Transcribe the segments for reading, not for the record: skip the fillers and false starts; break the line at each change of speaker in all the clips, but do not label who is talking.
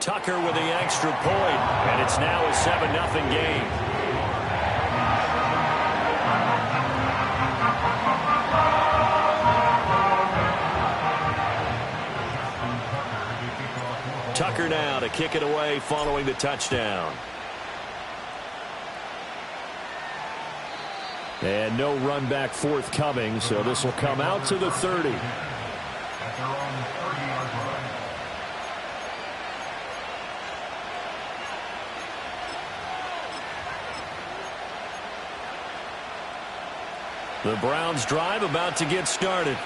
Tucker with the extra point, and it's now a 7-0 game. Tucker now to kick it away following the touchdown. And no run back forthcoming, so this will come out to the 30. The Browns drive about to get started.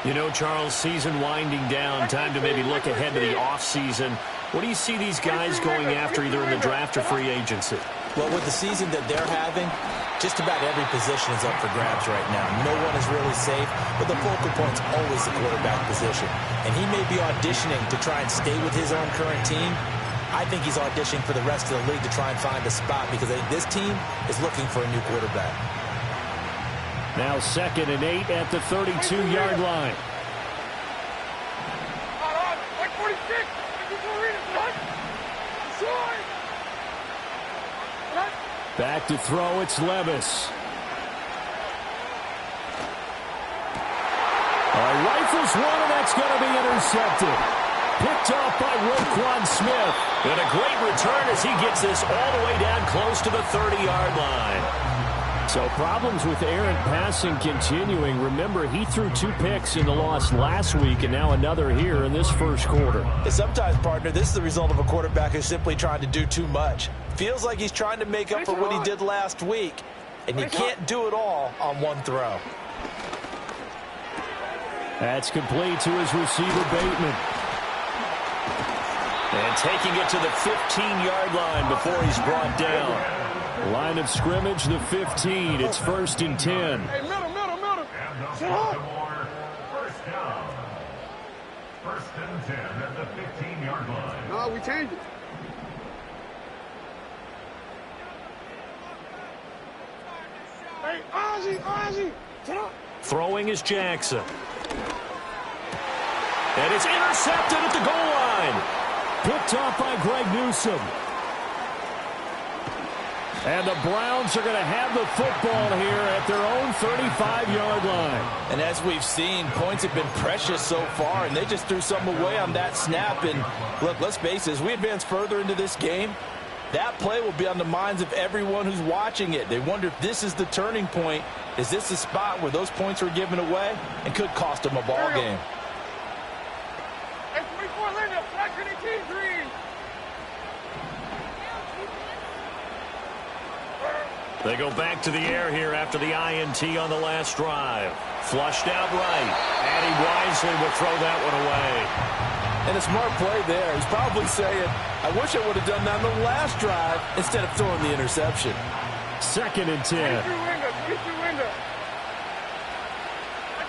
You know, Charles, season winding down, time to maybe look ahead to the offseason. What do you see these guys going after either in the draft or free agency?
Well, with the season that they're having, just about every position is up for grabs right now. No one is really safe, but the focal point's always the quarterback position. And he may be auditioning to try and stay with his own current team. I think he's auditioning for the rest of the league to try and find a spot because I think this team is looking for a new quarterback.
Now 2nd and 8 at the 32-yard line. Back to throw, it's Levis. Rifles one, and that's going to be intercepted. Picked off by Roquan Smith. And a great return as he gets this all the way down close to the 30-yard line. So problems with errant passing continuing. Remember, he threw 2 picks in the loss last week and now another here in this first quarter.
And sometimes, partner, this is the result of a quarterback who's simply trying to do too much. Feels like he's trying to make up for what he did last week, and you can't do it all on one throw.
That's complete to his receiver, Bateman. And taking it to the 15-yard line before he's brought down. Line of scrimmage, the 15. It's 1st and 10.
Hey, middle. Sit up.
First down. 1st and 10 at the 15-yard line.
No, we changed it. Hey, Ozzie, sit up.
Throwing is Jackson. And it's intercepted at the goal line. Picked off by Greg Newsome. And the Browns are going to have the football here at their own 35-yard line.
And as we've seen, points have been precious so far, and they just threw something away on that snap. And look, let's face it, as we advance further into this game, that play will be on the minds of everyone who's watching it. They wonder if this is the turning point. Is this the spot where those points are given away and could cost them a ball game?
Hey, 24 Linda, flag 3.
They go back to the air here after the INT on the last drive. Flushed out right. Addy wisely will throw that one away.
And a smart play there. He's probably saying, I wish I would have done that on the last drive instead of throwing the interception.
2nd and 10.
22 window.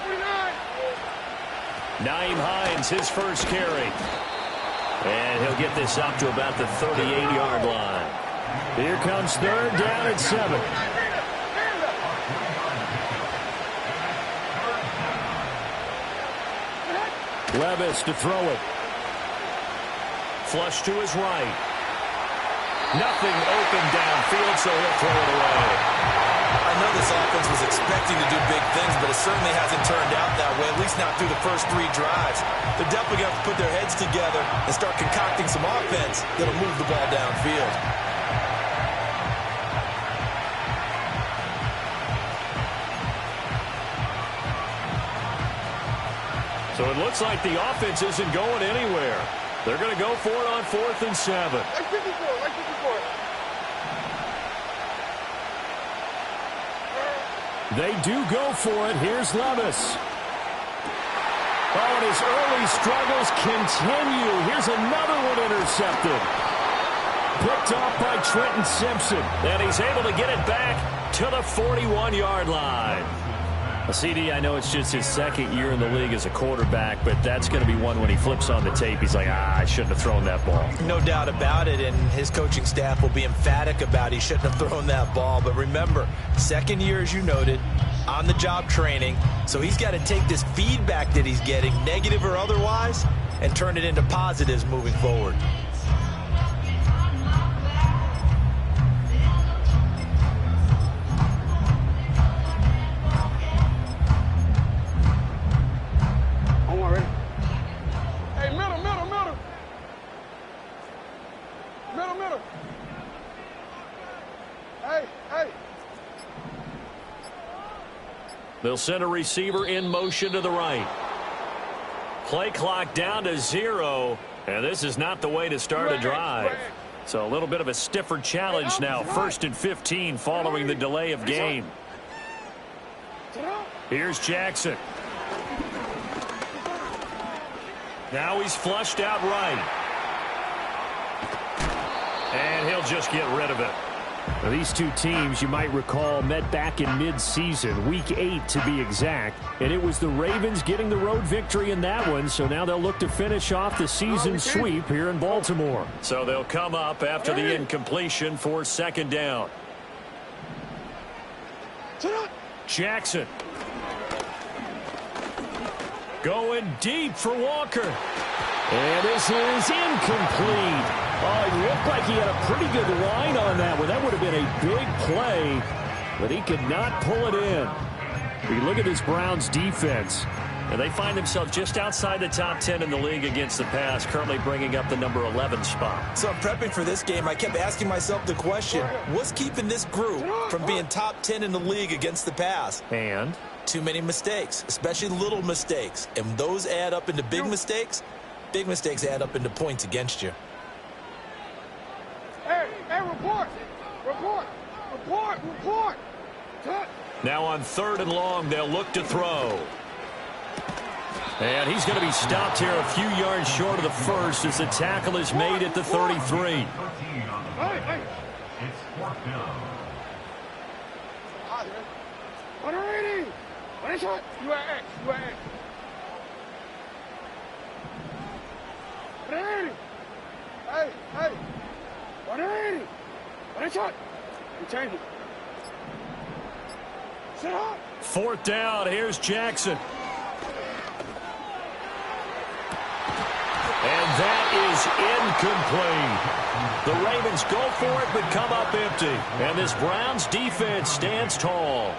29.
Nyheim Hines, his first carry. And he'll get this up to about the 38-yard line. Here comes 3rd down at 7. Levis to throw it. Flush to his right. Nothing open downfield, so he'll throw it away.
I know this offense was expecting to do big things, but it certainly hasn't turned out that way, at least not through the first 3 drives. They're definitely going to have to put their heads together and start concocting some offense that'll move the ball downfield.
So it looks like the offense isn't going anywhere. They're going to go for it on 4th and 7.
Like 54.
They do go for it. Here's Levis. Oh, and his early struggles continue. Here's another one intercepted. Picked off by Trenton Simpson. And he's able to get it back to the 41-yard line. CD, I know it's just his 2nd year in the league as a quarterback, but that's going to be one when he flips on the tape. He's like, I shouldn't have thrown that ball.
No doubt about it, and his coaching staff will be emphatic about he shouldn't have thrown that ball. But remember, 2nd year, as you noted, on-the-job training. So he's got to take this feedback that he's getting, negative or otherwise, and turn it into positives moving forward.
They'll send a receiver in motion to the right. Play clock down to 0, and this is not the way to start a drive. So a little bit of a stiffer challenge now. 1st and 15 following the delay of game. Here's Jackson. Now he's flushed out right. And he'll just get rid of it. Now, these two teams, you might recall, met back in mid-season, Week 8 to be exact. And it was the Ravens getting the road victory in that one, so now they'll look to finish off the season sweep here in Baltimore. So they'll come up after the incompletion for 2nd down. Jackson. Going deep for Walker. And this is incomplete. Oh, it looked like he had a pretty good line on that one. That would have been a big play, but he could not pull it in. We look at this Browns defense, and they find themselves just outside the top 10 in the league against the pass, currently bringing up the number 11 spot.
So I'm prepping for this game. I kept asking myself the question, what's keeping this group from being top 10 in the league against the pass?
And?
Too many mistakes, especially little mistakes. And those add up into big mistakes. Big mistakes add up into points against you.
Hey, report.
Now on 3rd and long, they'll look to throw. And he's going to be stopped here a few yards short of the first as the tackle is made at the 33.
It's 4th down.
You are X. Hey. 180. You change it. Sit up.
4th down. Here's Jackson. And that is incomplete. The Ravens go for it but come up empty. And this Browns defense stands tall.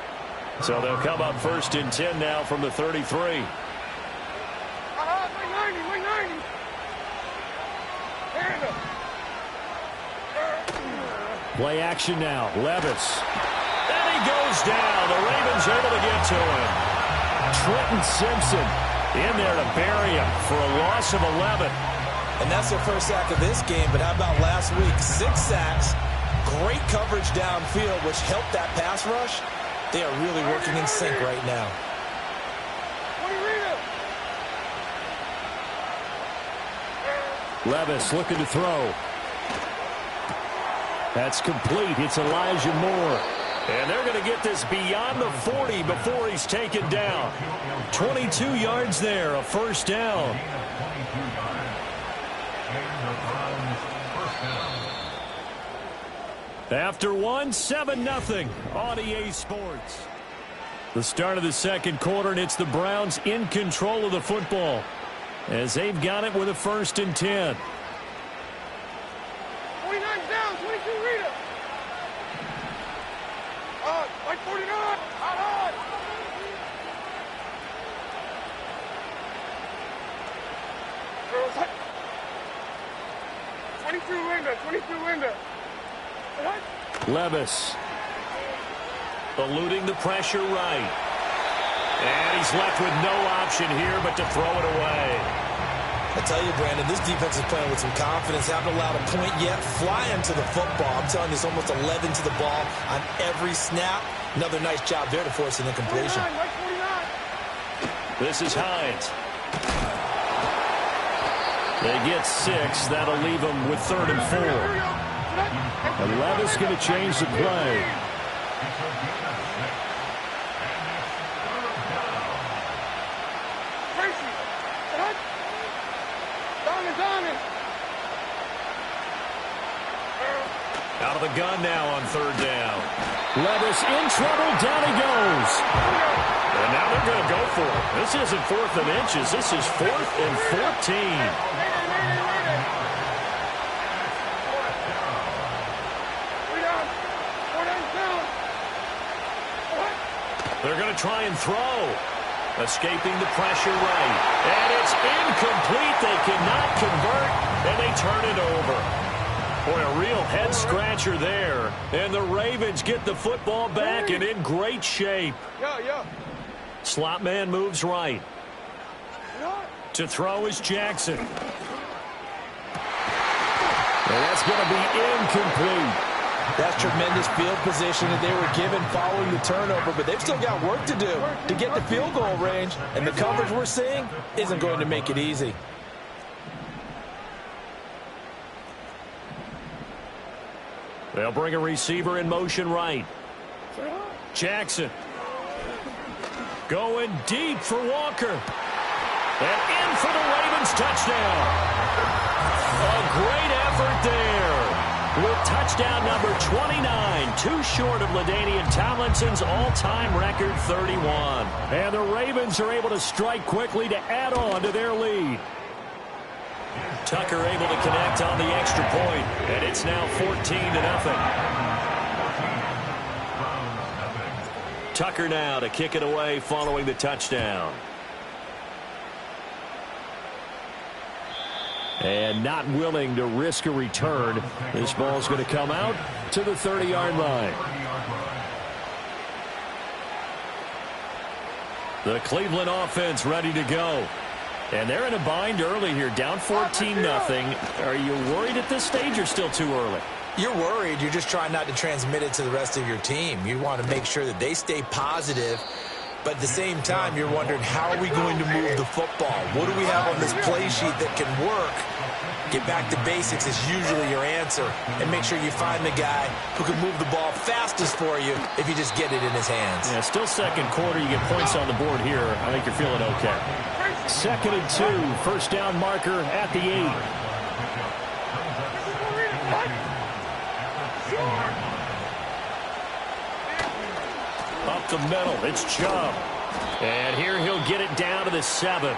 So they'll come up 1st and 10 now from the 33.
Wing 90. Hand up.
Play action now. Levis. And he goes down. The Ravens able to get to him. Trenton Simpson in there to bury him for a loss of 11.
And that's their first sack of this game, but how about last week? 6 sacks, great coverage downfield, which helped that pass rush. They are really working in sync right now.
Levis looking to throw. That's complete. It's Elijah Moore. And they're going to get this beyond the 40 before he's taken down. 22 yards there, a 1st down. After 7-0 on EA Sports. The start of the 2nd quarter, and it's the Browns in control of the football as they've got it with a 1st and 10.
29 down, 22 Rita. Like 49. Hot. 22 Linda.
Levis eluding the pressure right. And he's left with no option here but to throw it away.
I tell you, Brandon, this defense is playing with some confidence. Haven't allowed a point yet. Flying to the football. I'm telling you, it's almost 11 to the ball on every snap. Another nice job there to force an incompletion.
49.
This is Hines. They get 6. That'll leave them with 3rd and 4. And Levis going to change the play. Out of the gun now on 3rd down. Levis in trouble. Down he goes. And now they're going to go for it. This isn't 4th and inches. This is 4th and 14. They're going to try and throw. Escaping the pressure right. And it's incomplete. They cannot convert, and they turn it over. Boy, a real head-scratcher there. And the Ravens get the football back and in great shape.
Yeah.
Slot man moves right. To throw is Jackson. And that's going to be incomplete.
That's tremendous field position that they were given following the turnover, but they've still got work to do to get the field goal range, and the coverage we're seeing isn't going to make it easy.
They'll bring a receiver in motion right. Jackson. Going deep for Walker. And in for the Ravens touchdown. A great effort there. With touchdown number 29, too short of LaDainian Tomlinson's all-time record 31. And the Ravens are able to strike quickly to add on to their lead. Tucker able to connect on the extra point, and it's now 14-0. Tucker now to kick it away following the touchdown. And not willing to risk a return. This ball's going to come out to the 30-yard line. The Cleveland offense ready to go. And they're in a bind early here, down 14-0. Are you worried at this stage or still too early?
You're worried. You're just trying not to transmit it to the rest of your team. You want to make sure that they stay positive. But at the same time, you're wondering, how are we going to move the football? What do we have on this play sheet that can work? Get back to basics is usually your answer. And make sure you find the guy who can move the ball fastest for you if you just get it in his hands.
Yeah, still second quarter. You get points on the board here. I think you're feeling okay. 2nd and 2. First down marker at the 8. Up the middle, it's Chubb. And here he'll get it down to the 7.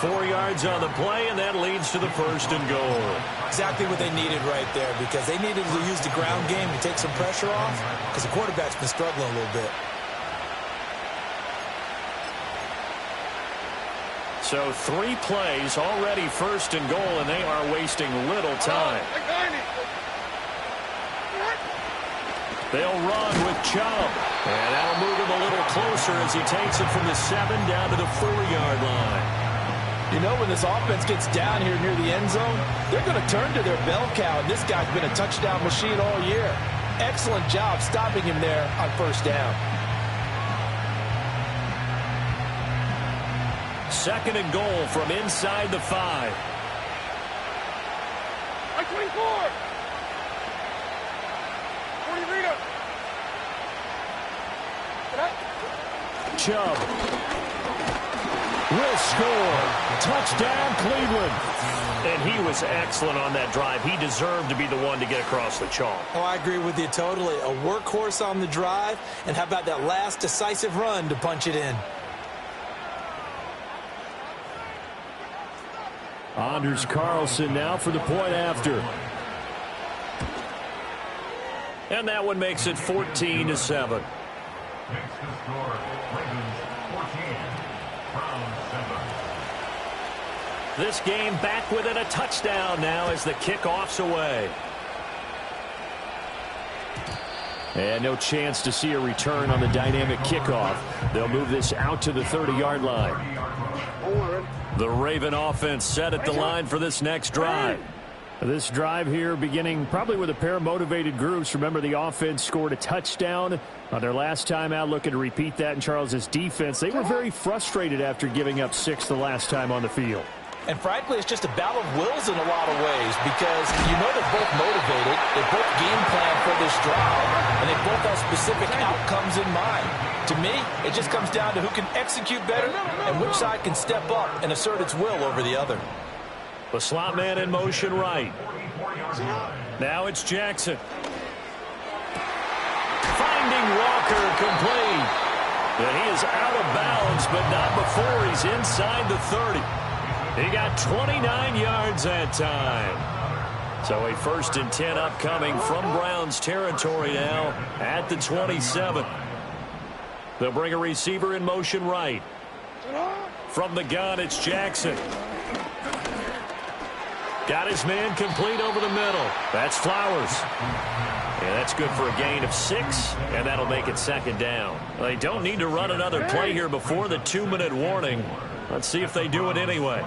4 yards on the play, and that leads to the 1st and goal.
Exactly what they needed right there, because they needed to use the ground game to take some pressure off, because the quarterback's been struggling a little bit.
So 3 plays, already 1st and goal, and they are wasting little time. They'll run with Chubb. And that'll move him a little closer as he takes it from the 7 down to the 4-yard line.
You know, when this offense gets down here near the end zone, they're going to turn to their bell cow, and this guy's been a touchdown machine all year. Excellent job stopping him there on 1st down.
2nd and goal from inside the 5.
24. 40 Rita.
Chubb will score. Touchdown, Cleveland. And he was excellent on that drive. He deserved to be the one to get across the chalk.
Oh, I agree with you totally. A workhorse on the drive, and how about that last decisive run to punch it in?
Anders Carlson now for the point after. And that one makes it 14-7.
Next to score, Ravens 14, Browns 7.
This game back within a touchdown now as the kickoff's away. And no chance to see a return on the dynamic kickoff. They'll move this out to the 30-yard line. The Raven offense set at the line for this next drive. This drive here beginning probably with a pair of motivated groups. Remember, the offense scored a touchdown on their last time out. Looking to repeat that in Charles's defense. They were very frustrated after giving up 6 the last time on the field.
And frankly, it's just a battle of wills in a lot of ways, because you know they're both motivated, they both game plan for this drive, and they both have specific outcomes in mind. To me, it just comes down to who can execute better and which side can step up and assert its will over the other.
The slot man in motion right. Now it's Jackson. Finding Walker complete. And he is out of bounds, but not before he's inside the 30. He got 29 yards that time. So a 1st and 10 upcoming from Browns territory now at the 27. They'll bring a receiver in motion right. From the gun, it's Jackson. Got his man complete over the middle. That's Flowers. And that's good for a gain of 6, and that'll make it second down. They don't need to run another play here before the 2-minute warning. Let's see if they do it anyway.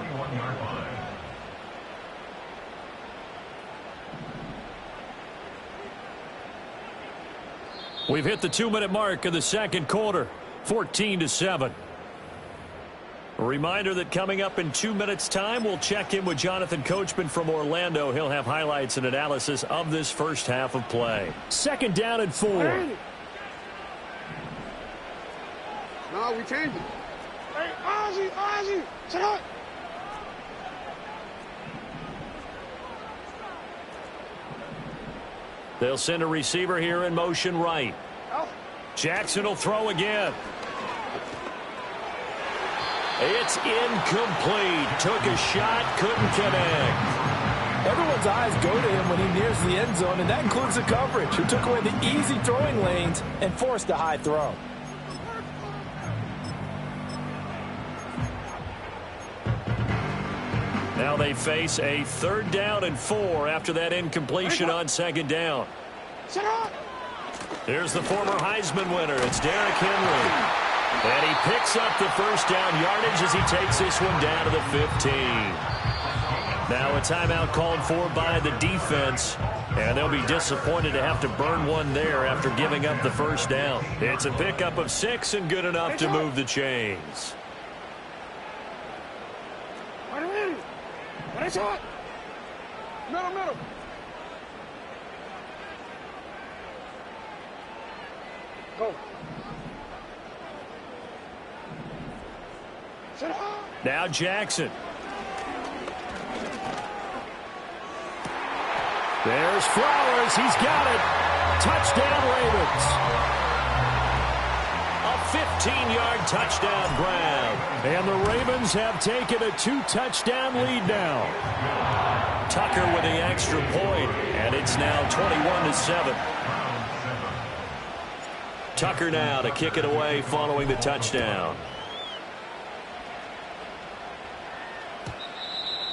We've hit the 2-minute mark of the second quarter, 14-7. A reminder that coming up in 2 minutes' time, we'll check in with Jonathan Coachman from Orlando. He'll have highlights and analysis of this first half of play. Second down and 4.
No, we changed it. Hey, Ozzie, sit up.
They'll send a receiver here in motion right. Jackson will throw again. It's incomplete. Took a shot, couldn't connect.
Everyone's eyes go to him when he nears the end zone, and that includes the coverage, who took away the easy throwing lanes and forced a high throw.
Now they face a 3rd down and 4 after that incompletion on second down. Here's the former Heisman winner. It's Derrick Henry. And he picks up the first down yardage as he takes this one down to the 15. Now a timeout called for by the defense. And they'll be disappointed to have to burn one there after giving up the first down. It's a pickup of 6 and good enough to move the chains.
Middle. Go.
Now Jackson. There's Flowers. He's got it. Touchdown, Ravens. A 15-yard touchdown grab. And the Ravens have taken a 2-touchdown lead now. Tucker with the extra point, and it's now 21-7. Tucker now to kick it away following the touchdown.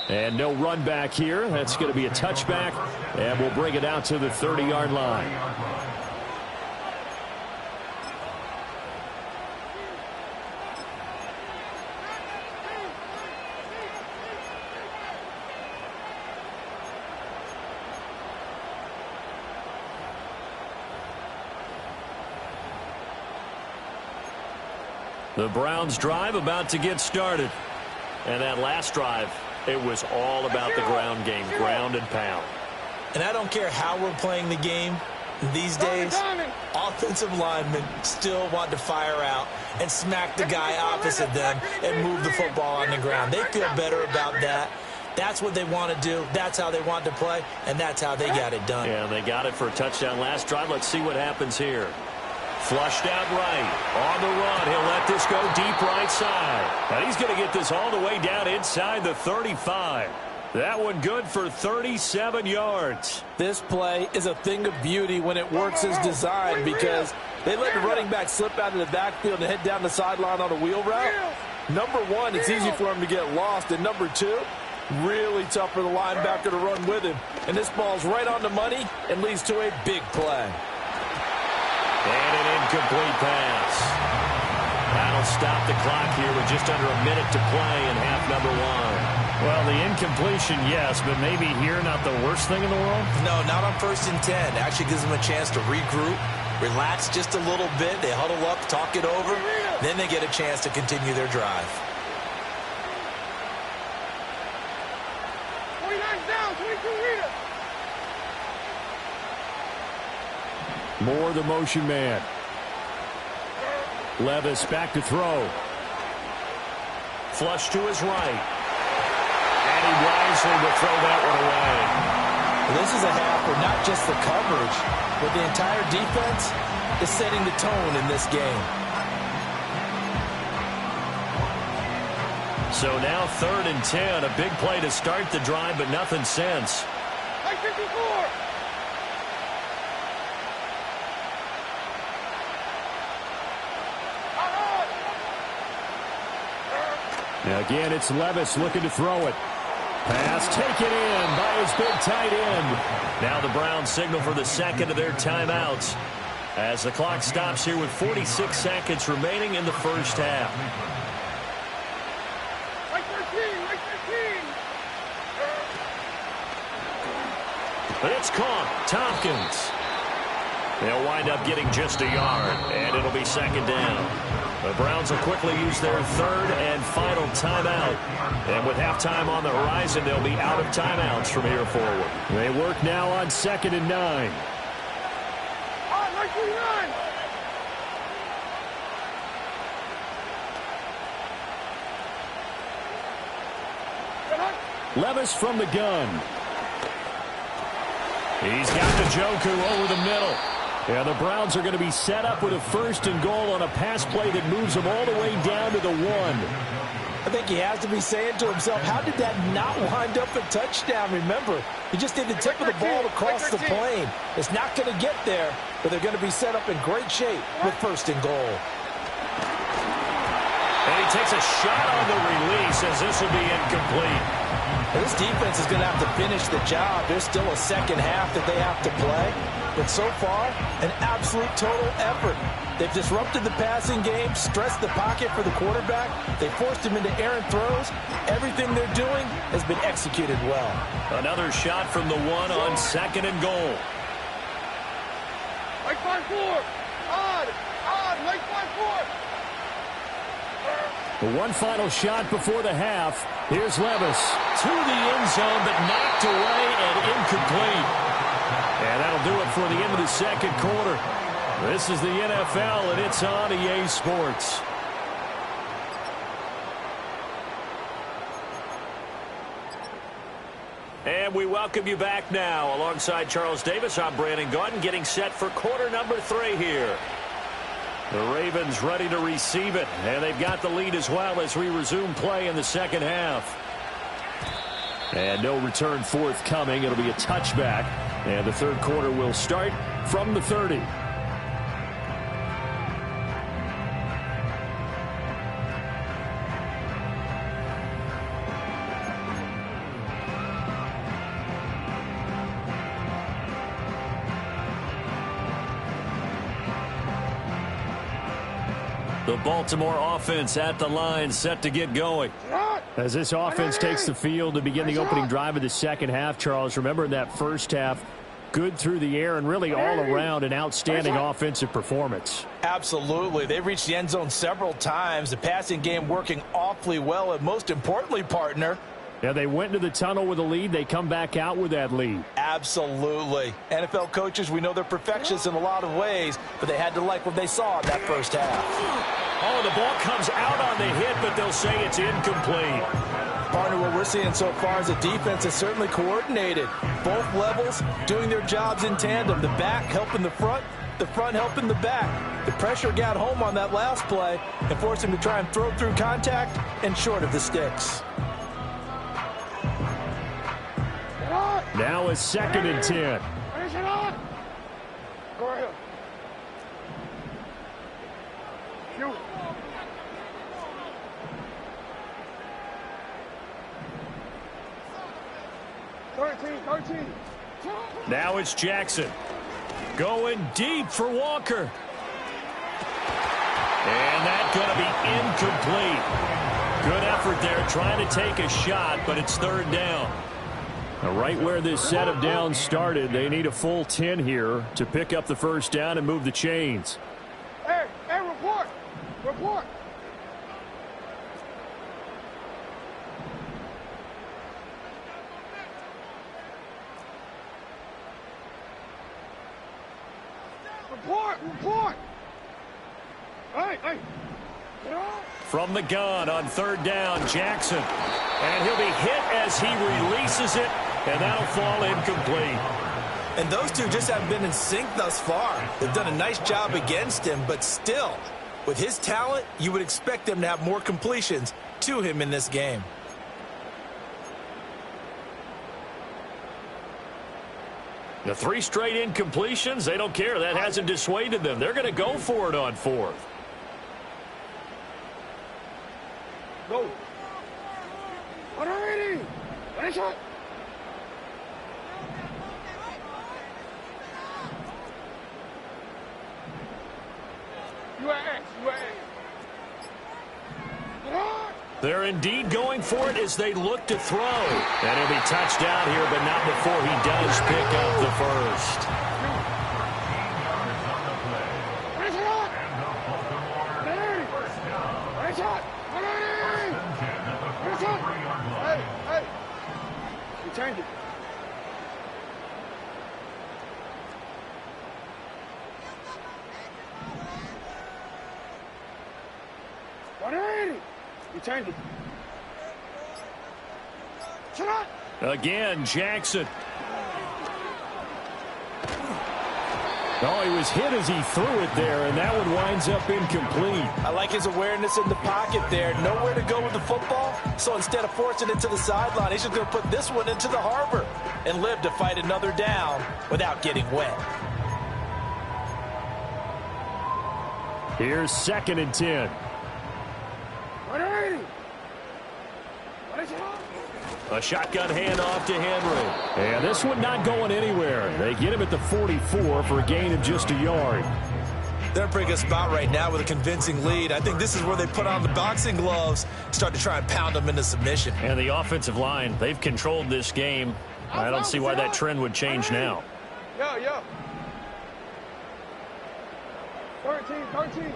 And no run back here. That's going to be a touchback, and we'll bring it out to the 30-yard line. The Browns drive about to get started. And that last drive, it was all about the ground game, ground and pound.
And I don't care how we're playing the game these days, offensive linemen still want to fire out and smack the guy opposite them and move the football on the ground. They feel better about that. That's what they want to do. That's how they want to play, and that's how they got it done.
Yeah, they got it for a touchdown last drive. Let's see what happens here. Flushed out right. On the run. He'll let this go deep right side. And he's going to get this all the way down inside the 35. That one good for 37 yards.
This play is a thing of beauty when it works as designed because they let the running back slip out of the backfield and head down the sideline on a wheel route. Number one, it's easy for him to get lost. And number two, really tough for the linebacker to run with him. And this ball's right on the money and leads to a big play.
And an incomplete pass. That'll stop the clock here with just under a minute to play in half number one. Well, the incompletion, yes, but maybe here not the worst thing in the world?
No, not on 1st and 10. Actually gives them a chance to regroup, relax just a little bit. They huddle up, talk it over. Then they get a chance to continue their drive.
29 down, 22 reader.
Moore, the motion man. Levis back to throw. Flush to his right. And he wisely will throw that one away.
Well, this is a half where not just the coverage, but the entire defense is setting the tone in this game.
So now 3rd and 10. A big play to start the drive, but nothing since.
Like 54.
Now again, it's Levis looking to throw it. Pass taken in by his big tight end. Now the Browns signal for the second of their timeouts as the clock stops here with 46 seconds remaining in the first half.
Like 13, like 13.
It's caught. Tompkins. They'll wind up getting just a yard, and it'll be second down. The Browns will quickly use their third and final timeout. And with halftime on the horizon, they'll be out of timeouts from here forward. They work now on 2nd and 9.
Like 39.
Levis from the gun. He's got Njoku over the middle. Yeah, the Browns are going to be set up with a 1st and goal on a pass play that moves them all the way down to the 1.
I think he has to be saying to himself, how did that not wind up a touchdown? Remember, he just did the tip of the ball across the plane. It's not going to get there, but they're going to be set up in great shape with 1st and goal.
And he takes a shot on the release as this will be incomplete.
This defense is going to have to finish the job. There's still a second half that they have to play. But so far, an absolute total effort. They've disrupted the passing game, stressed the pocket for the quarterback. They forced him into errant throws. Everything they're doing has been executed well. Another shot from the 1 on 2nd and goal.
Like 5-4. Odd, like 5-4.
One final shot before the half. Here's Levis to the end zone, but knocked away and incomplete. And that'll do it for the end of the second quarter. This is the NFL, and it's on EA Sports. And we welcome you back now. Alongside Charles Davis, I'm Brandon Gaudin, getting set for quarter number 3 here. The Ravens ready to receive it, and they've got the lead as well as we resume play in the second half. And no return forthcoming. It'll be a touchback, and the third quarter will start from the 30. The Baltimore offense at the line, set to get going. As this offense takes the field to begin the opening drive of the second half, Charles, remember in that first half, good through the air and really all around an outstanding offensive performance.
Absolutely. They reached the end zone several times. The passing game working awfully well, and most importantly, partner,
yeah, they went into the tunnel with a lead. They come back out with that lead.
Absolutely. NFL coaches, we know they're perfectionists in a lot of ways, but they had to like what they saw in that first half.
Oh, the ball comes out on the hit, but they'll say it's incomplete.
Partner, what we're seeing so far is a defense that's certainly coordinated. Both levels doing their jobs in tandem. The back helping the front helping the back. The pressure got home on that last play and forced him to try and throw through contact and short of the sticks.
Now it's 2nd and 10.
Finish it on. Go ahead. Shoot. Thirteen.
Now it's Jackson. Going deep for Walker. And that's going to be incomplete. Good effort there trying to take a shot, but it's 3rd down. Right where this set of downs started, they need a full 10 here to pick up the first down and move the chains.
Hey, report. Report. Hey.
From the gun on 3rd down, Jackson. And he'll be hit as he releases it, and that'll fall incomplete.
And those two just haven't been in sync thus far. They've done a nice job against him, but still, with his talent, you would expect them to have more completions to him in this game.
The 3 straight incompletions, they don't care. That hasn't dissuaded them. They're going to go for it on 4th.
Go. 180. Ready, shot. You at X. You at X. Get on.
They're indeed going for it as they look to throw. And he'll be touched down here, but not before he does pick up the first.
Hey. You change it. You change it. Shut up.
Again, Jackson. Oh, he was hit as he threw it there, and that one winds up incomplete.
I like his awareness in the pocket there. Nowhere to go with the football, so instead of forcing it to the sideline, he's just going to put this one into the harbor and live to fight another down without getting wet.
Here's 2nd and 10. A shotgun handoff to Henry. And this one not going anywhere. They get him at the 44 for a gain of just a yard.
They're in a pretty good spot right now with a convincing lead. I think this is where they put on the boxing gloves, start to try and pound them into submission.
And the offensive line, they've controlled this game. I don't see why that trend would change now.
Yo. 13.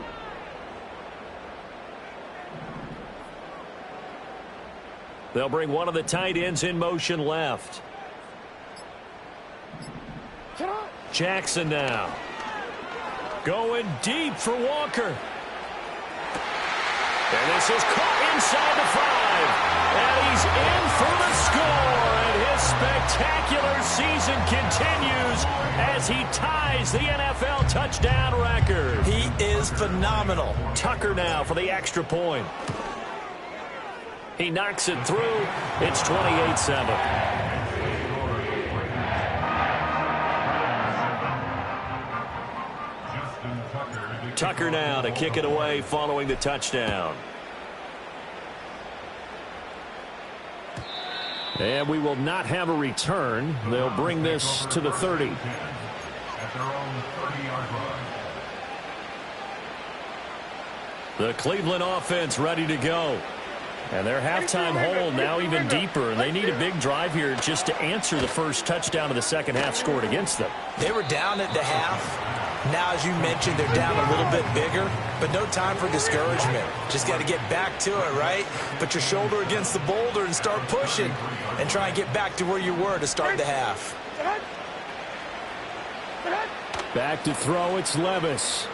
They'll bring one of the tight ends in motion left. Jackson now. Going deep for Walker. And this is caught inside the 5. And he's in for the score. And his spectacular season continues as he ties the NFL touchdown record.
He is phenomenal.
Tucker now for the extra point. He knocks it through. It's 28-7. Tucker now to kick it away following the touchdown. And we will not have a return. They'll bring this to the 30.
At their own 30-yard line.
The Cleveland offense ready to go. And their halftime hole now even deeper. And they need a big drive here just to answer the first touchdown of the second half scored against them.
They were down at the half. Now, as you mentioned, they're down a little bit bigger, but no time for discouragement. Just got to get back to it, right? Put your shoulder against the boulder and start pushing and try and get back to where you were to start the half.
Back to throw, it's Levis.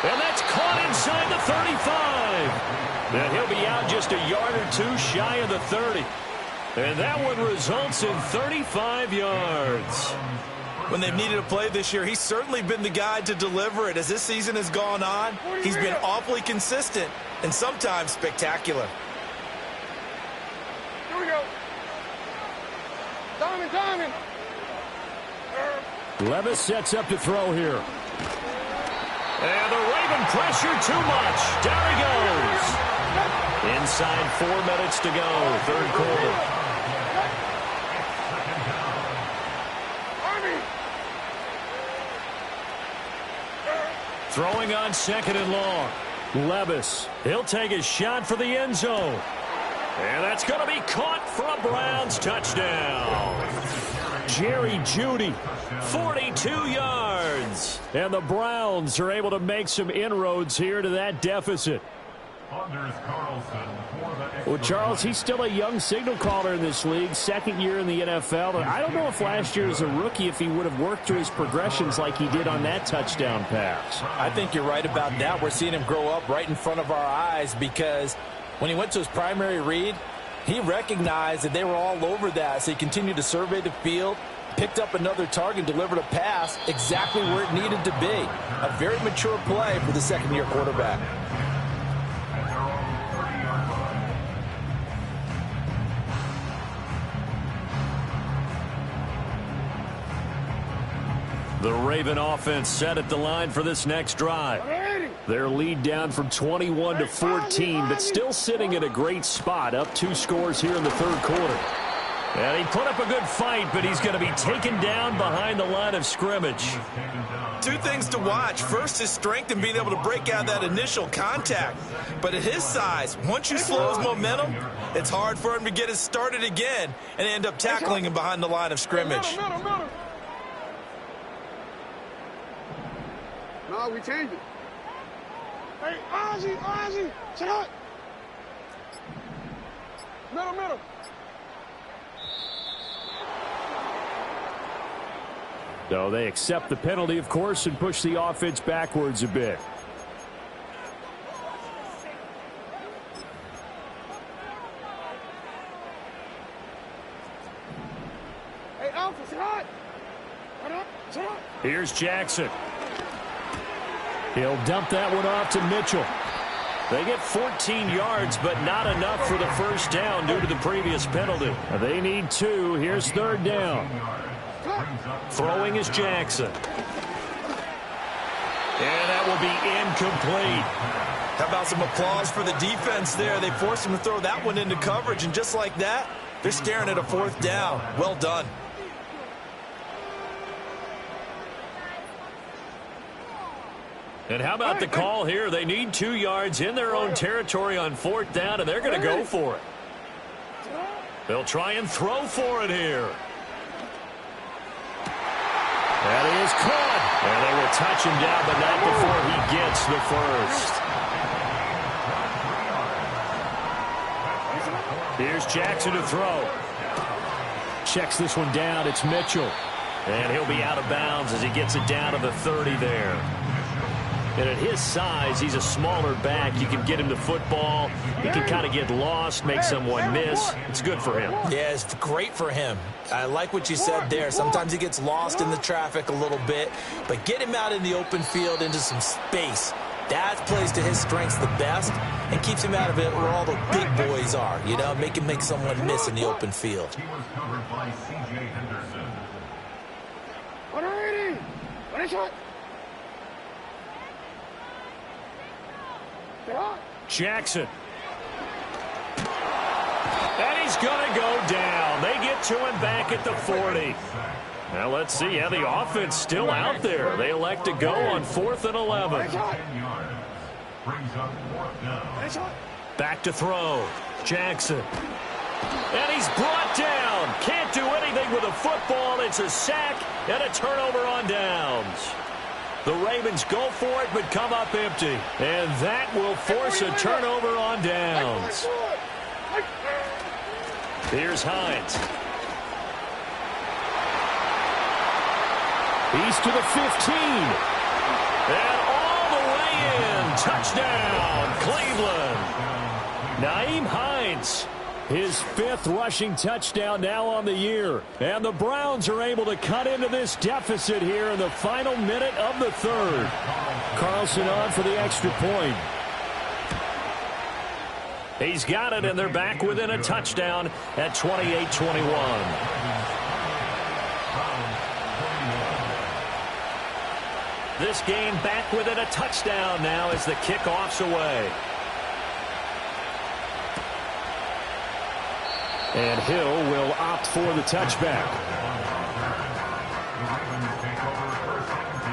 And that's caught inside the 35. And he'll be out just a yard or two shy of the 30. And that one results in 35 yards.
When they've needed a play this year, he's certainly been the guy to deliver it. As this season has gone on, he's been awfully consistent and sometimes spectacular.
Here we go. Diamond.
Levis sets up to throw here. And the Raven pressure too much. Down he goes. Inside 4 minutes to go, third quarter. Throwing on 2nd and long. Levis, he'll take a shot for the end zone. And that's going to be caught for a Browns touchdown. Jerry Jeudy, 42 yards. And the Browns are able to make some inroads here to that deficit. Well, Charles, he's still a young signal caller in this league, second year in the NFL. I don't know if last year as a rookie, if he would have worked through his progressions like he did on that touchdown pass.
I think you're right about that. We're seeing him grow up right in front of our eyes because when he went to his primary read, he recognized that they were all over that, so he continued to survey the field, picked up another target, delivered a pass exactly where it needed to be. A very mature play for the second-year quarterback.
The Raven offense set at the line for this next drive. Their lead down from 21 to 14, but still sitting at a great spot, up 2 scores here in the third quarter. And he put up a good fight, but he's going to be taken down behind the line of scrimmage.
2 things to watch. First, his strength and being able to break out that initial contact. But at his size, once you slow his momentum, it's hard for him to get it started again and end up tackling him behind the line of scrimmage.
No, we changed it. Hey, Ozzie, sit up. Middle.
So they accept the penalty, of course, and push the offense backwards a bit.
Hey, Alpha, sit up. Sit up.
Here's Jackson. He'll dump that one off to Mitchell. They get 14 yards, but not enough for the first down due to the previous penalty. They need 2. Here's third down. Throwing is Jackson. And that will be incomplete.
How about some applause for the defense there? They forced him to throw that one into coverage, and just like that, they're staring at a 4th down. Well done.
And how about the call here? They need 2 yards in their own territory on 4th down, and they're going to go for it. They'll try and throw for it here. That is caught. And they will touch him down, but not before he gets the first. Here's Jackson to throw. Checks this one down. It's Mitchell. And he'll be out of bounds as he gets it down to the 30 there. And at his size, he's a smaller back. You can get him the football. He can kind of get lost, make someone miss. It's good for him.
Yeah, it's great for him. I like what you said there. Sometimes he gets lost in the traffic a little bit, but get him out in the open field into some space. That plays to his strengths the best and keeps him out of it where all the big boys are. You know, make him make someone miss in the open field.
He was covered by C.J. Henderson.
Jackson. And he's going to go down. They get to him back at the 40. Now let's see how the offense still out there. They elect to go on 4th and 11.
10 yards. Brings up 4th down.
Back to throw. Jackson. And he's brought down. Can't do anything with a football. It's a sack and a turnover on downs. The Ravens go for it, but come up empty. And that will force a turnover on downs. Here's Hines. He's to the 15. And all the way in. Touchdown, Cleveland. Nyheim Hines. His 5th rushing touchdown now on the year. And the Browns are able to cut into this deficit here in the final minute of the 3rd. Carlson on for the extra point. He's got it, and they're back within a touchdown at 28-21. This game back within a touchdown now as the kickoff's away. And Hill will opt for the touchback.
The Ravens take over 1st and 10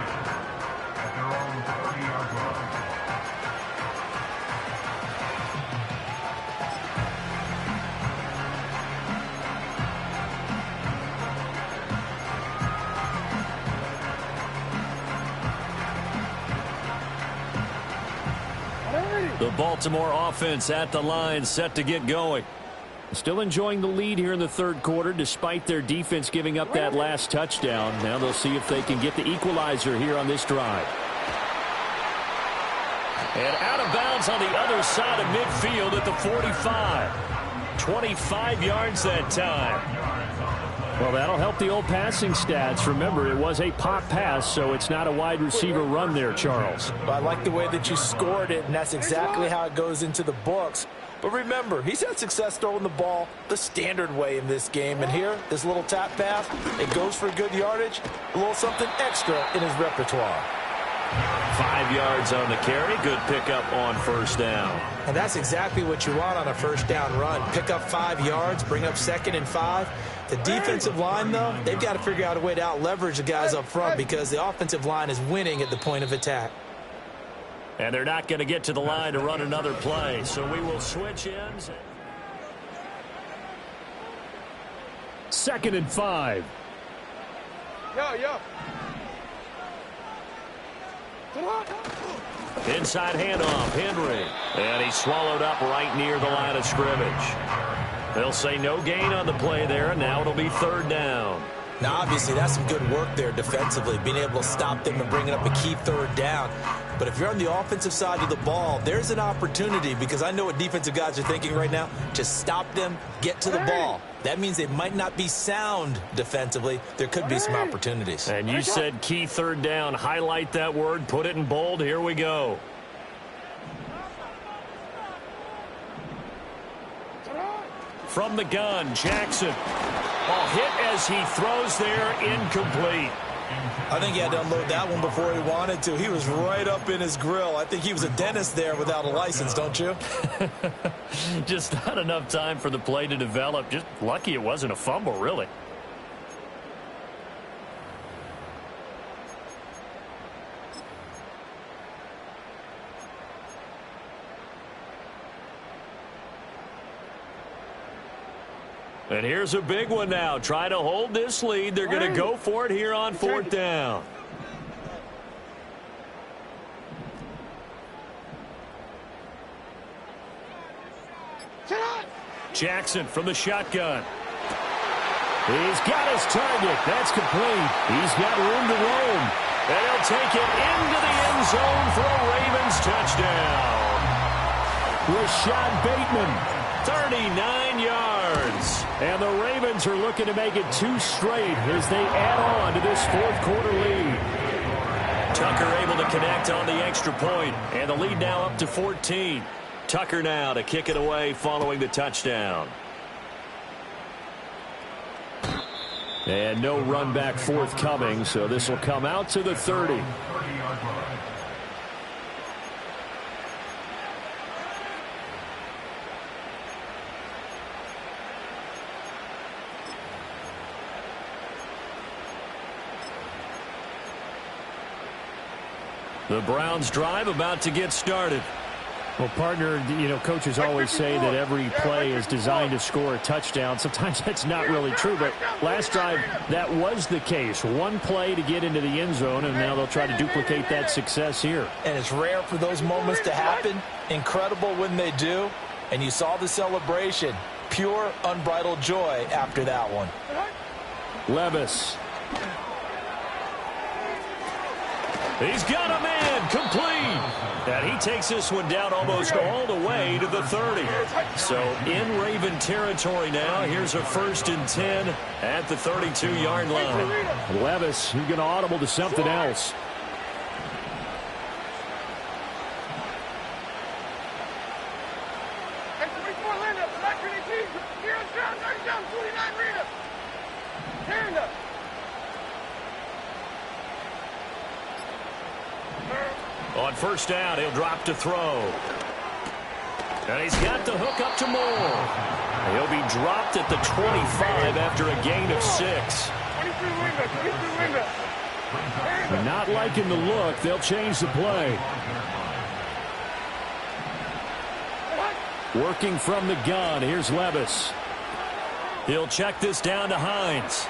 at their own 30-yard line.
The Baltimore offense at the line, set to get going. Still enjoying the lead here in the 3rd quarter, despite their defense giving up that last touchdown. Now they'll see if they can get the equalizer here on this drive. And out of bounds on the other side of midfield at the 45. 25 yards that time. Well, that'll help the old passing stats. Remember, it was a pop pass, so it's not a wide receiver run there, Charles.
I like the way that you scored it, and that's exactly how it goes into the books.
But remember, he's had success throwing the ball the standard way in this game. And here, this little tap pass, it goes for good yardage, a little something extra in his repertoire.
5 yards on the carry. Good pickup on first down.
And that's exactly what you want on a first down run. Pick up 5 yards, bring up 2nd and 5. The defensive line, though, they've got to figure out a way to out-leverage the guys up front because the offensive line is winning at the point of attack.
And they're not going to get to the line to run another play, so we will switch ends. 2nd and 5.
Yo.
Inside handoff, Henry. And he's swallowed up right near the line of scrimmage. They'll say no gain on the play there, and now it'll be 3rd down.
Now, obviously, that's some good work there defensively, being able to stop them and bringing up a key 3rd down. But if you're on the offensive side of the ball, there's an opportunity because I know what defensive guys are thinking right now. Just stop them, get to the ball. That means they might not be sound defensively. There could be some opportunities.
And you said key 3rd down. Highlight that word. Put it in bold. Here we go. From the gun, Jackson. Ball hit as he throws there, incomplete.
I think he had to unload that one before he wanted to. He was right up in his grill. I think he was a dentist there without a license, don't you?
Just not enough time for the play to develop. Just lucky it wasn't a fumble, really. And here's a big one now. Try to hold this lead. They're going to go for it here on 4th down. Jackson from the shotgun. He's got his target. That's complete. He's got room to roam. And he'll take it into the end zone for a Ravens touchdown. Rashad Bateman. 39 yards. And the Ravens are looking to make it 2 straight as they add on to this 4th quarter lead. Tucker able to connect on the extra point, and the lead now up to 14. Tucker now to kick it away following the touchdown. And no run back forthcoming, so this will come out to the 30. The Browns drive about to get started.
Well, partner, you know, coaches always say that every play is designed to score a touchdown. Sometimes that's not really true, but last drive, that was the case. One play to get into the end zone, and now they'll try to duplicate that success here.
And it's rare for those moments to happen. Incredible when they do. And you saw the celebration. Pure, unbridled joy after that one.
Levis. He's got a man complete. And he takes this one down almost all the way to the 30. So in Raven territory now. Here's a 1st and 10 at the 32-yard line.
Levis, he's going to audible to something else.
On 1st down, he'll drop to throw. And he's got the hook up to Moore. He'll be dropped at the 25 after a gain of 6.
Not liking the look. They'll change the play. Working from the gun. Here's Levis.
He'll check this down to Hines.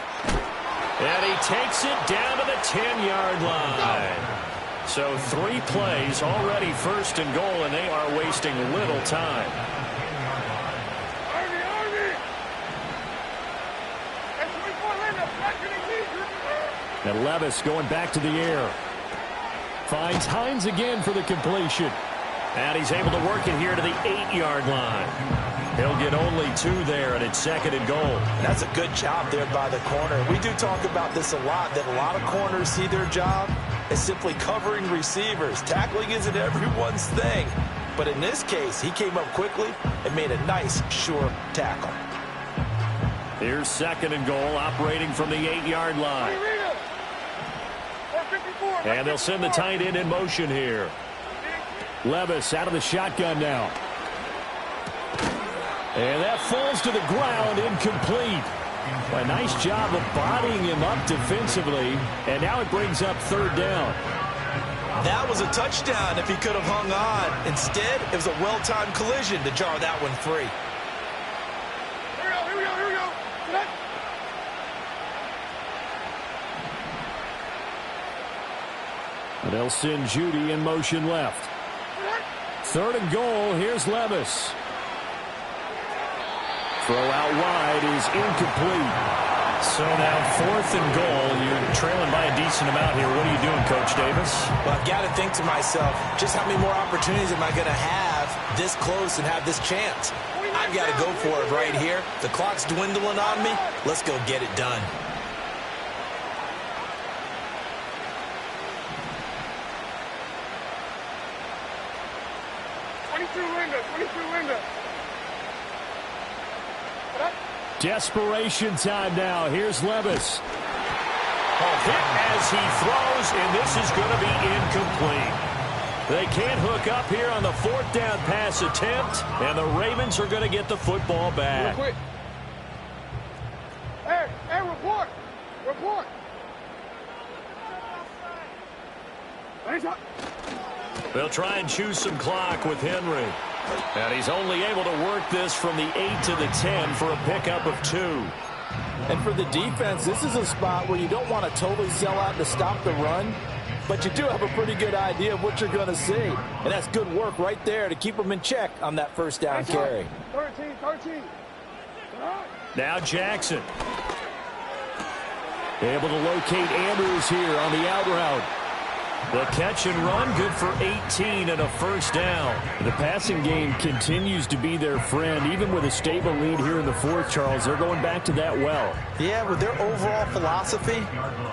And he takes it down to the 10-yard line. So 3 plays, already 1st and goal, and they are wasting little time.
And Levis going back to the air. Finds Hines again for the completion.
And he's able to work it here to the 8-yard line. He'll get only 2 there, and it's 2nd and goal.
That's a good job there by the corner. We do talk about this a lot, that a lot of corners see their job as simply covering receivers. Tackling isn't everyone's thing. But in this case, he came up quickly and made a nice, sure tackle.
Here's 2nd and goal, operating from the 8-yard line. And they'll send the tight end in motion here. Levis out of the shotgun now. And that falls to the ground, incomplete. A nice job of bodying him up defensively. And now it brings up 3rd down.
That was a touchdown if he could have hung on. Instead, it was a well-timed collision to jar that one free.
Here we go.
They'll send Judy in motion left. 3rd and goal. Here's Levis. Throw out wide is incomplete.
So now 4th and goal. You're trailing by a decent amount here. What are you doing, Coach Davis?
Well, I've got to think to myself, just how many more opportunities am I going to have this close and have this chance? I've got to go for it right here. The clock's dwindling on me. Let's go get it done.
Window.
Desperation time now. Here's Levis.
A hit as he throws, and this is going to be incomplete.
They can't hook up here on the 4th down pass attempt, and the Ravens are going to get the football back.
Real quick. Hey, report.
They'll try and choose some clock with Henry. And he's only able to work this from the 8 to the 10 for a pickup of 2.
And for the defense, this is a spot where you don't want to totally sell out to stop the run, but you do have a pretty good idea of what you're going to see. And that's good work right there to keep them in check on that 1st down carry.
13.
Now Jackson. Able to locate Andrews here on the out route. The catch and run, good for 18 and a 1st down. The passing game continues to be their friend. Even with a stable lead here in the 4th, Charles, they're going back to that well.
Yeah, with their overall philosophy,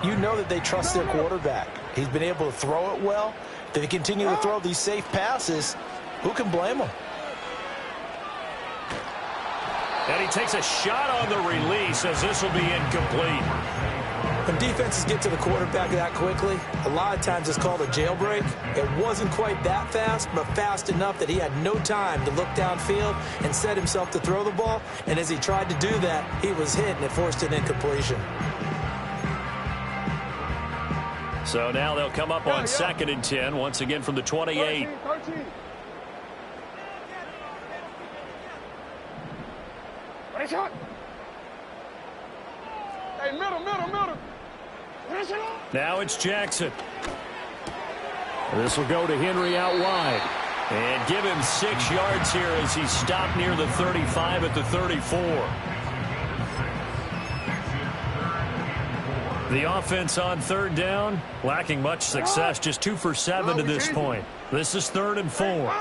you know that they trust their quarterback. He's been able to throw it well. If they continue to throw these safe passes, who can blame them?
And he takes a shot on the release as this will be incomplete.
When defenses get to the quarterback that quickly, a lot of times it's called a jailbreak. It wasn't quite that fast, but fast enough that he had no time to look downfield and set himself to throw the ball. And as he tried to do that, he was hit, and it forced an incompletion.
So now they'll come up on 2nd and 10, once again from the 28.
13. Shot. Hey, middle.
Now it's Jackson. This will go to Henry out wide. And give him 6 yards here as he stopped near the 35 at the 34. The offense on 3rd down, lacking much success, just 2 for 7 to this point. This is 3rd and 4.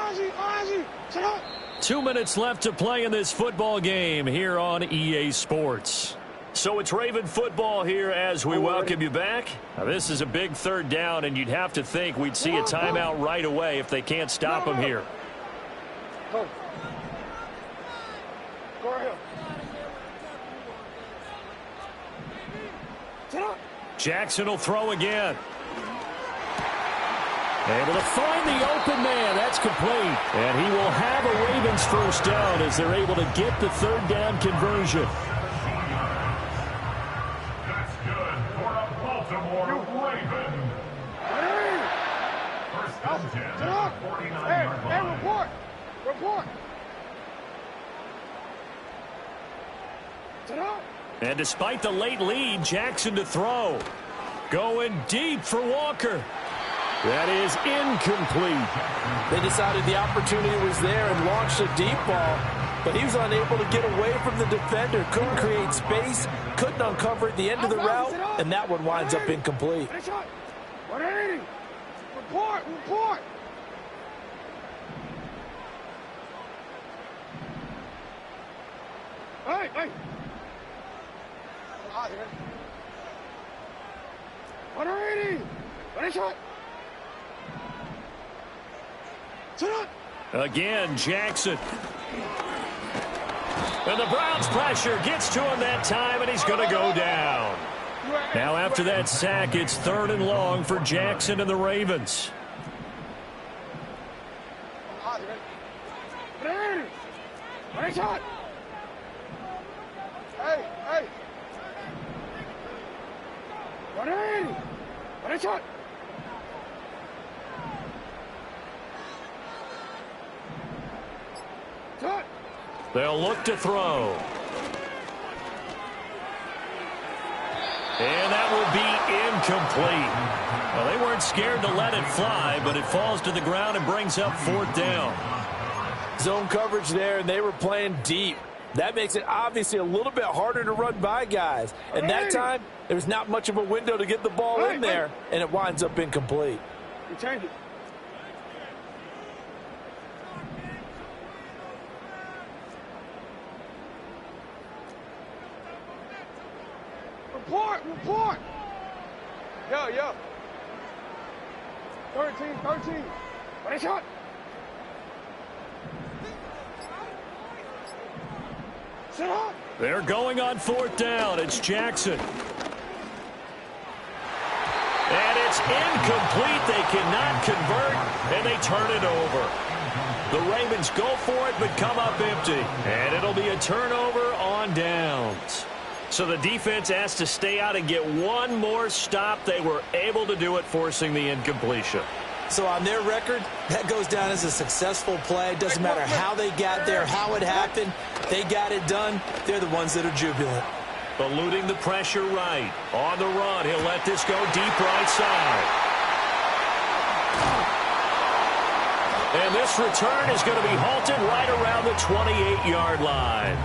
2 minutes left to play in this football game here on EA Sports. So it's Raven football here as we welcome you back. Now this is a big 3rd down, and you'd have to think we'd see a timeout right away if they can't stop him here.
Go ahead.
Jackson will throw again. Able to find the open man. That's complete. And he will have a Ravens 1st down as they're able to get the 3rd down conversion.
That's good for a Baltimore Raven. First and 10 at the 49-yard line.
Report.
And despite the late lead, Jackson to throw. Going deep for Walker. That is incomplete.
They decided the opportunity was there and launched a deep ball, but he was unable to get away from the defender, couldn't create space, couldn't uncover at the end of the route, and that one winds up incomplete.
180. Report. Hey. 180. Shot.
Again, Jackson. And the Browns' pressure gets to him that time, and he's going to go down. Now after that sack, it's 3rd and long for Jackson and the Ravens.
Hey.
They'll look to throw. And that will be incomplete. Well, they weren't scared to let it fly, but it falls to the ground and brings up 4th down.
Zone coverage there, and they were playing deep. That makes it obviously a little bit harder to run by guys. And that time, there was not much of a window to get the ball in there, and it winds up incomplete.
You change it. Report! Yo. 13. Ready, shot. Sit up.
They're going on 4th down. It's Jackson. And it's incomplete. They cannot convert, and they turn it over. The Ravens go for it, but come up empty. And it'll be a turnover on downs. So the defense has to stay out and get one more stop. They were able to do it, forcing the incompletion.
So on their record, that goes down as a successful play. Doesn't matter how they got there, how it happened. They got it done. They're the ones that are jubilant.
Eluding the pressure right. On the run, he'll let this go deep right side. And this return is going to be halted right around the 28-yard line.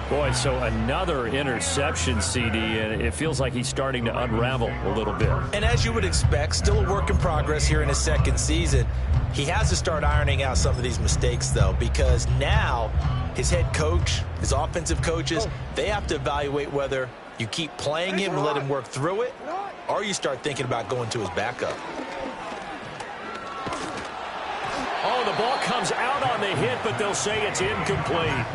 Boy, so another interception, CD, and it feels like he's starting to unravel a little bit.
And as you would expect, still a work in progress here in his 2nd season. He has to start ironing out some of these mistakes, though, because now his head coach, his offensive coaches, they have to evaluate whether you keep playing him and let him work through it, or you start thinking about going to his backup.
Oh, the ball comes out on the hit, but they'll say it's incomplete.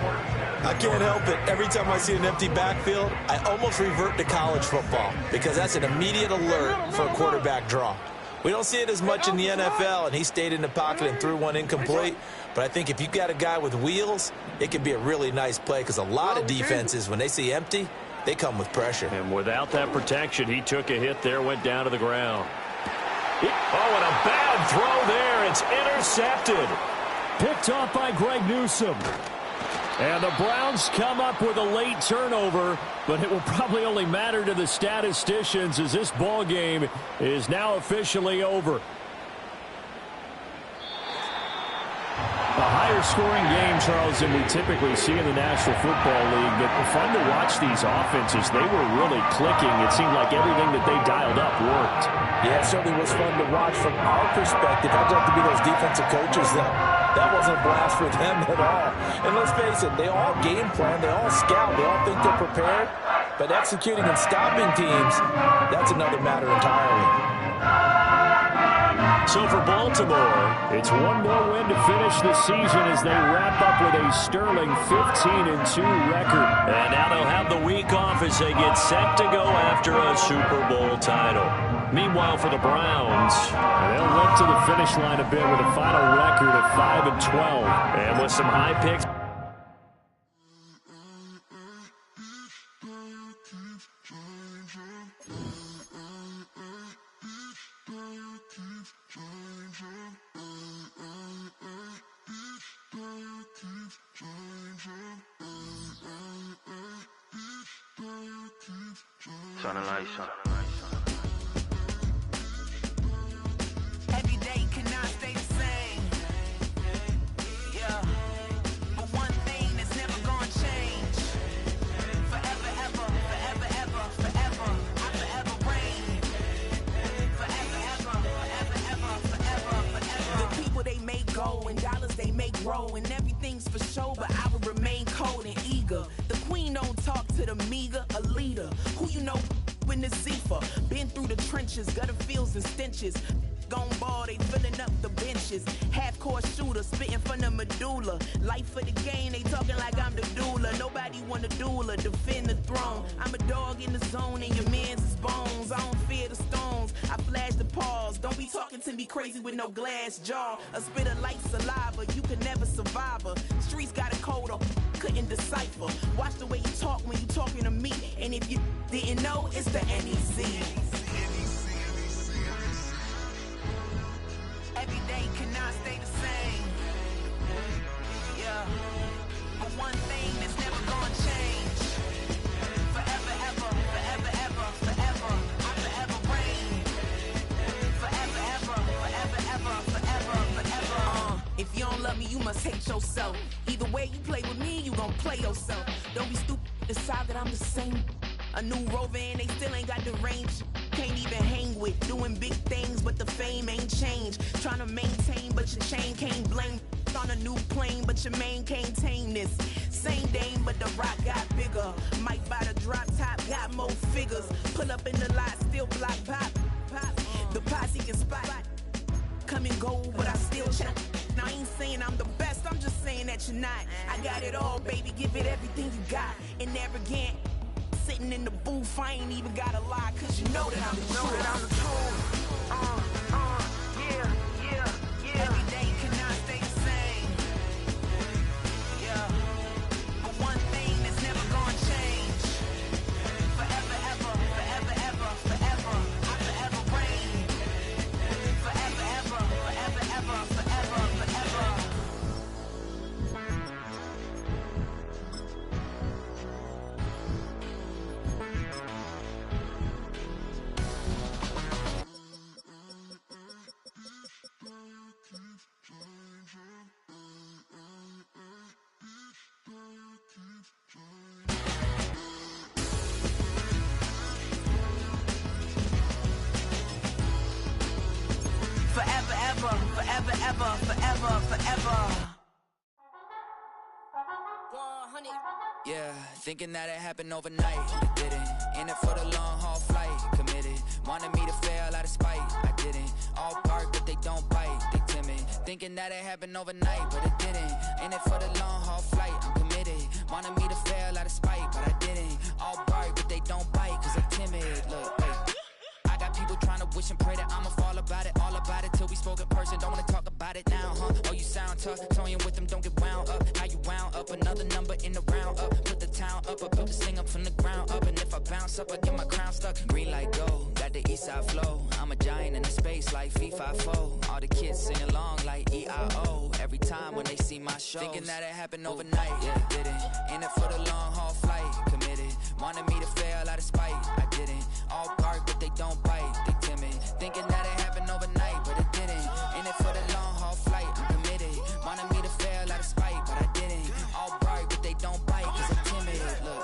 I can't help it. Every time I see an empty backfield, I almost revert to college football because that's an immediate alert for a quarterback draw. We don't see it as much in the NFL, and he stayed in the pocket and threw one incomplete. But I think if you've got a guy with wheels, it can be a really nice play because a lot of defenses, when they see empty, they come with pressure.
And without that protection, he took a hit there, went down to the ground. Oh, and a bad throw there. It's intercepted.
Picked off by Greg Newsome.
And the Browns come up with a late turnover, but it will probably only matter to the statisticians as this ball game is now officially over.
A higher scoring game, Charles, than we typically see in the National Football League. But fun to watch these offenses. They were really clicking. It seemed like everything that they dialed up worked.
Yeah, it certainly was fun to watch from our perspective. I'd like to be those defensive coaches that wasn't a blast for them at all. And let's face it, they all game plan, they all scout, they all think they're prepared. But executing and stopping teams, that's another matter entirely.
So for Baltimore, it's one more win to finish the season as they wrap up with a sterling 15-2 record. And now they'll have the week off as they get set to go after a Super Bowl title. Meanwhile, for the Browns,
they'll look to the finish line a bit with a final record of 5-12.
And with some high picks.
Every day cannot stay the same. Yeah. But one thing that's never gonna change. Forever, ever, forever, ever, forever. I forever reign. Forever, ever, forever, ever, forever, forever. The people they make go and dollars they make grow and everything's for show, but I will remain cold and eager. The queen don't talk to the meager, a leader. Who you know in the Zephyr? Been through the trenches, gutter fields and stenches. Gone ball, they filling up the benches. Half-court shooter, spitting from the fight for the game, they talking like I'm the doula. Nobody wanna duel or defend the throne. I'm a dog in the zone and your man's is bones. I don't fear the stones, I flash the paws. Don't be talking to me crazy with no glass jaw. A spit of light saliva, you can never survive her. Streets got a code up, couldn't decipher. Watch the way you talk when you talking to me. And if you didn't know, it's the NEC. Every day cannot stay the same. Yeah. But one thing that's never gonna change. Forever, ever, forever, ever, forever. I forever reign. Forever, ever, forever, ever, forever, forever. If you don't love me, you must hate yourself. Either way you play with me, you gon' play yourself. Don't be stupid, decide that I'm the same. A new Rover and they still ain't got the range. Can't even hang with, doing big things, but the fame ain't changed. Trying to maintain, but your chain can't blame. On a new plane, but your main can't tame this. Same dame, but the rock got bigger. Might buy the drop top, got more figures. Pull up in the lot, still block pop. The posse can spot. Come and go, but I still check. Now I ain't saying I'm the best, I'm just saying that you're not. I got it all, baby, give it everything you got. And arrogant, sitting in the booth, I ain't even gotta lie, cause you know that I'm the truth. Yeah. Every day cannot stay the same. Yeah. But one thing that's never gonna change. Forever, ever, forever, ever, forever. I forever reign. Forever, ever, forever, ever, forever, forever. Forever, ever, forever, ever, forever, forever.
Yeah, thinking that it happened overnight, it didn't. In it for the long haul flight, committed. Wanted me to fail out of spite, I didn't. All bark but they don't bite, they timid. Thinking that it happened overnight, but it didn't. In it for the long haul flight, I'm committed. Wanted me to fail out of spite, but I didn't. All bark but they don't bite, cause they're timid. Look, wait. I got people trying to wish and pray that I'ma fall about it. All about it till we spoke in person, don't wanna talk about it now, huh? Oh, you sound tough, toying with them, don't get wound up. How you wound up, another number in the round up. Put the town up, I built this thing up from the ground up. And if I bounce up, I get my crown stuck. Green like gold, got the east side flow. I'm a giant in the space like FIFA4. All the kids sing along like E-I-O. Every time when they see my shows. Thinking that it happened overnight, yeah, didn't. In it for the long haul flight, committed. Wanted me to fail out of spite, I didn't. All bark but they don't bite, they timid. Thinking that it happened overnight, but it didn't. In it for the long haul flight, I'm committed. Wanted me to fail out of spite, but I didn't. All bark but they don't bite, cause I'm timid. Look,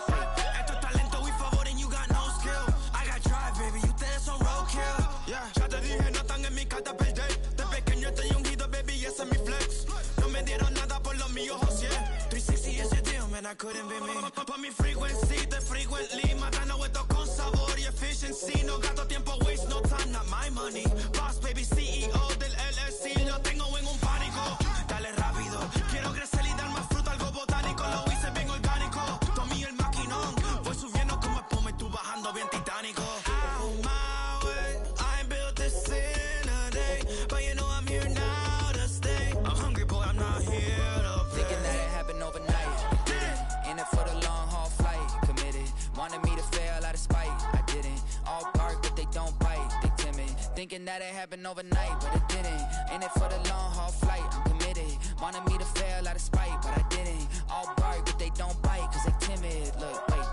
esto es talento y favor and you got no skill. I got drive, baby, ustedes son roadkill. Yeah, ya te dije, no están en mi carta perder. De pequeño estoy ungido, baby, ese es mi flex. No me dieron nada por los míos, José. 360 is your deal, man, I couldn't be me. Pa' mi frequency, te frequently. Matando esto con sabor y efficiency. No gasto tiempo, waste no time, not my money. Boss, baby, CEO del LLC. Lo tengo en un pánico. Dale rápido, quiero crecer y dar más fruta, algo botánico. Lo hice bien orgánico. Tomé el maquinón. Voy subiendo como espuma y tú bajando bien titánico. Out my way, I ain't built this in a day. But you know I'm here now to stay. I'm hungry, boy, I'm not here to play.
thinking that it happened overnight, didn't. In it for the long haul flight, committed. Wanted me to fail out of spite, I didn't. All bark but they don't bite, they timid. Thinking that it happened overnight, but it didn't. In it for the long haul flight, I'm committed. Wanted me to fail out of spite, but I didn't. All bark but they don't bite, cause they timid. Look, wait.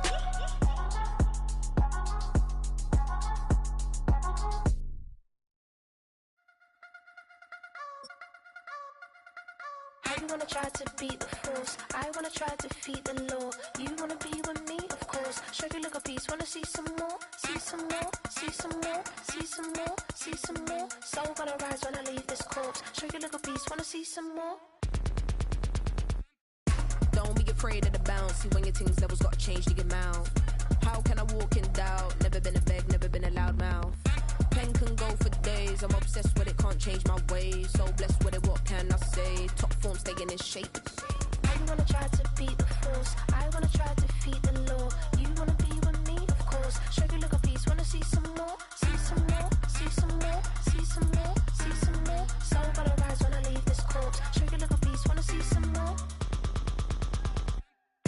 I wanna try to beat the force. I wanna try to defeat the law. You wanna be with me, of course. Show you look a piece. Wanna see some more? See some more? See some more? See some more? See some more? Soul gonna rise when I leave this corpse. Show you look a piece. Wanna see some more?
Don't be afraid of the bounce. See when your things levels gotta change to your mouth. How can I walk in doubt? Never been a beg, never been a loud mouth. Pen can go for days. I'm obsessed with it, can't change my ways. So blessed with it, what can I say? Top form staying in shape.
You wanna try to beat the force, I wanna try to defeat the law. You wanna be with me, of course. Show you look a piece, wanna see some more, see some more, see some more, see some more, see some more. Soul gonna rise when I leave this corpse. Show you look a piece, wanna see some more.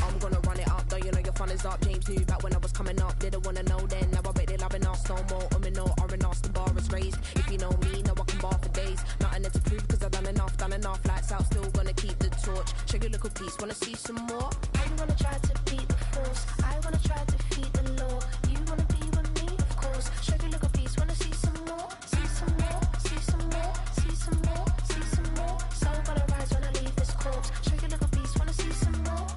I'm gonna run it up, though you know your fun is up. James knew back when I was coming up, didn't wanna know then. Now I bet they loving us no more. No R&Us, the bar is raised. If you know me, now I can bar for days. Nothing there to prove, cause I've done enough. Lights out, still gonna keep the torch. Show you little piece, wanna see some more?
I wanna try to beat the force, I wanna try to defeat the law. You wanna be with me, of course. Show you little piece, wanna see some more, see some more, see some more, see some more, see some more. Soul gonna rise when I leave this corpse. Show you little piece, wanna see some more.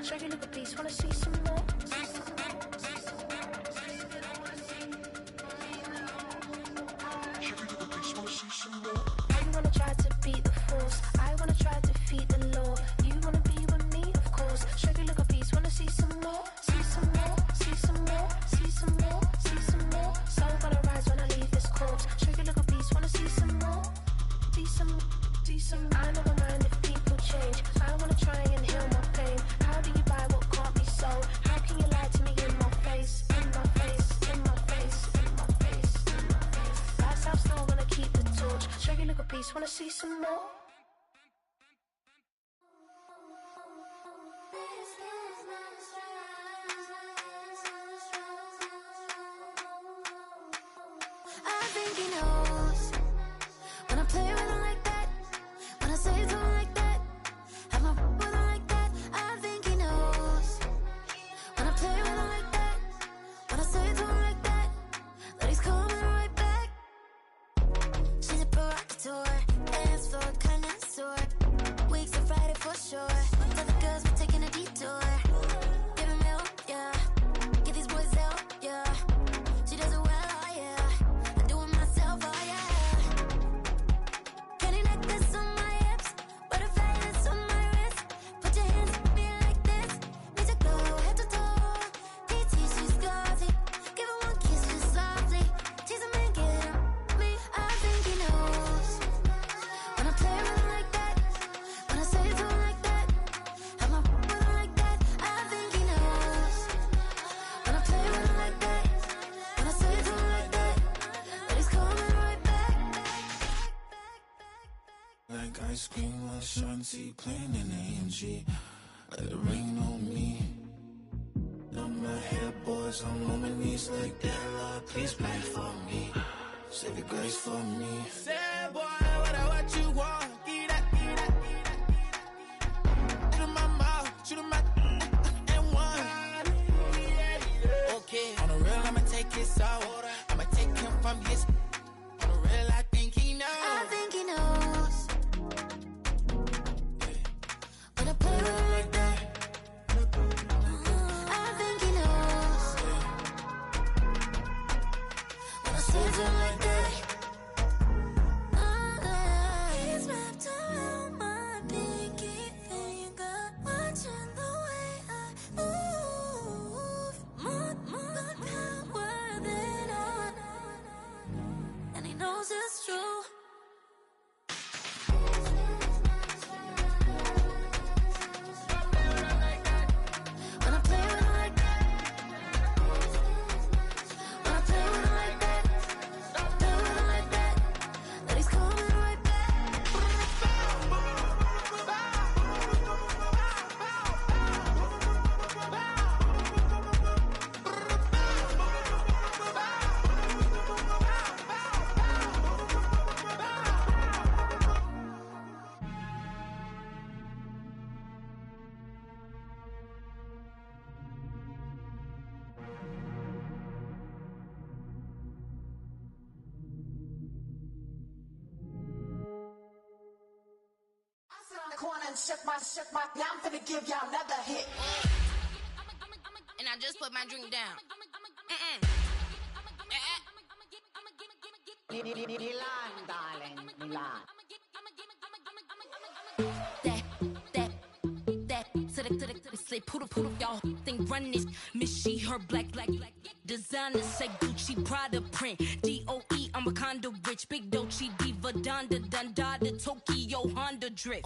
Show you little piece, wanna see some more. I wanna try to beat the force, I wanna try to defeat the law. You wanna be with me, of course. Show you look a piece, wanna see some more, see some more, see some more, see some more, see some more. Soul gonna rise when I leave this corpse. Show you look a piece, wanna see some more, see some, see some. I never mind if people change. I wanna try and heal my pain. How do you buy what can't be sold? How can you lie to me in my face, in my face, in my face, in my face, in my face? That's how I'm still gonna keep the torch. Show you look a piece, wanna see some more.
I think he knows when I play with him like that, when I say to him like that, have my with him like that. I think he knows when I play with him like that, when I say to him like that, that he's coming right back. She's a provocateur, dance floor connoisseur, weeks of Friday for sure. Tell the girls we're taking a detour, give him milk, yeah, get these boys out, yeah. She does it well, oh yeah. I do it myself, oh yeah. Candy necklace on my hips, butterflies on my wrist. Put your hands on me like this. Need to go head to toe. TT, she's gauzy. Give her one kiss just softly. Tease him and get him me. I think he knows when I play with him like that, when I say to him like that, have my with him like that. I think he knows when I play with him like that, when I say to him like that, that he's coming right back.
Like ice cream on Shanty, playing in AMG. Let it rain on me. On my head, boys, I'm on my knees like that. Lord, please pray for me. Save your grace for me.
Say, boy, what you want? Get that, get that, get that. Shoot in my mouth, shoot in my and one. Okay, on the real, I'ma take his soul. I'ma take him from his. On the real, I think he knows.
I think he knows when I play with him like that. I think he knows when I say to him like that. He's wrapped around my pinky finger, watching the way I move. More power than on, and he knows it's true. When I play with him like that, when I play with him like that, play with him like that, that he's coming right back.
Corner and shook my, now I'm finna give y'all another hit.
And I just put my drink down.
Milan, darling, Milan.
That, say poodle, y'all think run this. Miss she, her black, designer say Gucci, Prada print. DOE, I'm
I'm a condo rich, big Dolce Diva, Donda, Dundada, Tokyo, Honda drip.